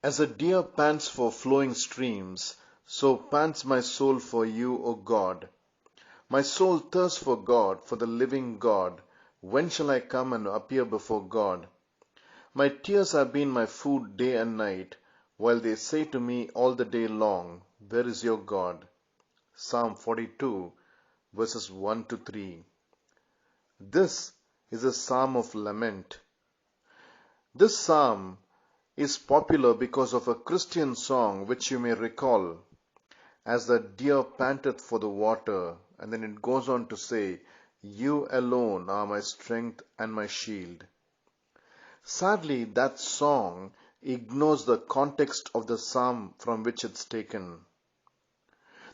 As a deer pants for flowing streams, so pants my soul for you, O God. My soul thirsts for God, for the living God. When shall I come and appear before God? My tears have been my food day and night, while they say to me all the day long, where is your God? Psalm 42, verses 1 to 3. This is a psalm of lament. This psalm is popular because of a Christian song which you may recall, as the deer panteth for the water, and then it goes on to say, you alone are my strength and my shield. Sadly, that song ignores the context of the psalm from which it's taken.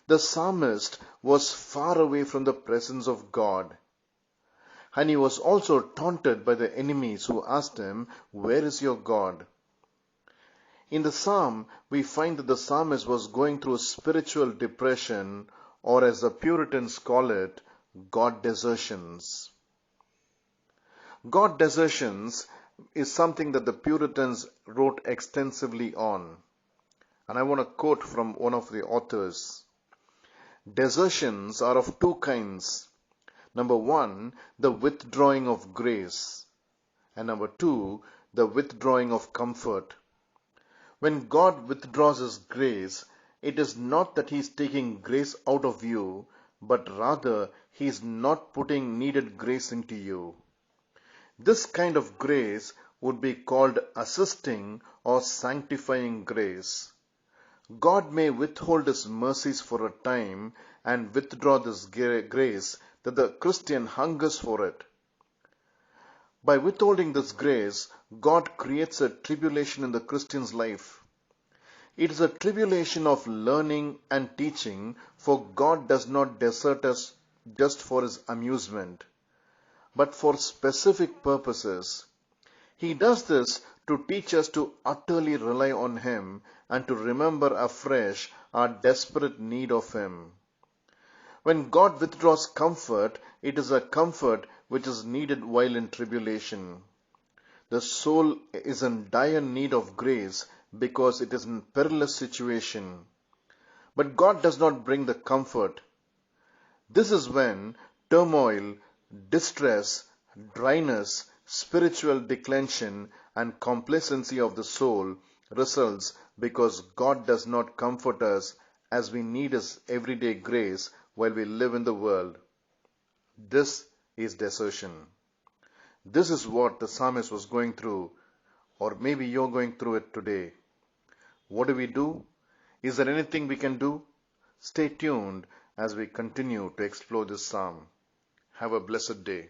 The psalmist was far away from the presence of God, and he was also taunted by the enemies who asked him, where is your God? In the psalm, we find that the psalmist was going through spiritual depression, or as the Puritans call it, God desertions. God desertions is something that the Puritans wrote extensively on. And I want to quote from one of the authors. Desertions are of two kinds. Number one, the withdrawing of grace. And number two, the withdrawing of comfort. When God withdraws His grace, it is not that He is taking grace out of you, but rather He is not putting needed grace into you. This kind of grace would be called assisting or sanctifying grace. God may withhold His mercies for a time and withdraw this grace that the Christian hungers for it. By withholding this grace, God creates a tribulation in the Christian's life. It is a tribulation of learning and teaching, for God does not desert us just for His amusement, but for specific purposes. He does this to teach us to utterly rely on Him and to remember afresh our desperate need of Him. When God withdraws comfort, it is a comfort which is needed while in tribulation. The soul is in dire need of grace because it is in perilous situation. But God does not bring the comfort. This is when turmoil, distress, dryness, spiritual declension, and complacency of the soul results because God does not comfort us as we need His everyday grace while we live in the world. This is desertion. This is what the psalmist was going through, or maybe you're going through it today. What do we do? Is there anything we can do? Stay tuned as we continue to explore this psalm. Have a blessed day.